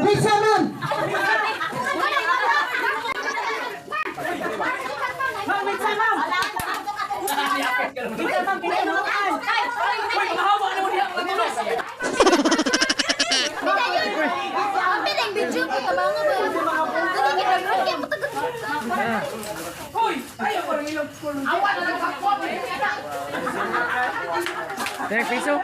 Pizza, ma'am! Piso?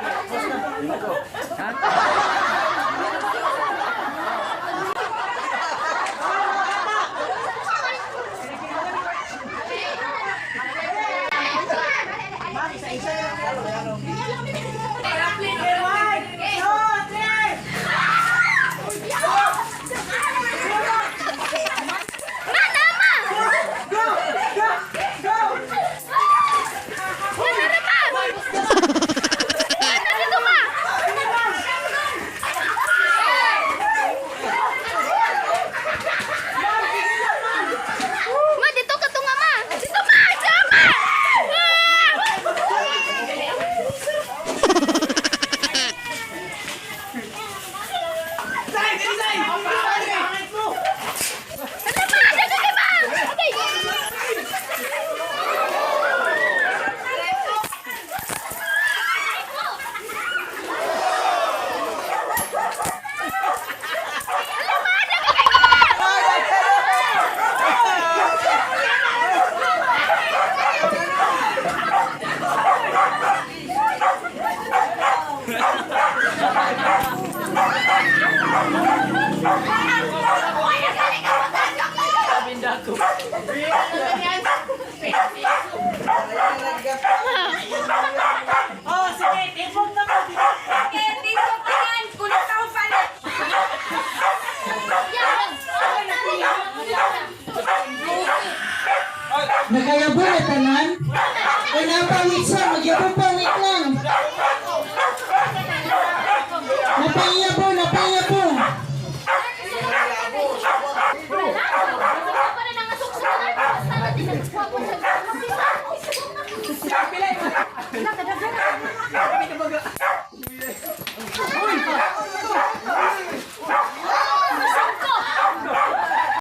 Oh, sige, tipog na mo. Okay, tipog na yan. Kunin ka ang palit. Nagayabo na tanan? Ay napawit siya, magyabong-pawit lang. Napayabo. Wala ka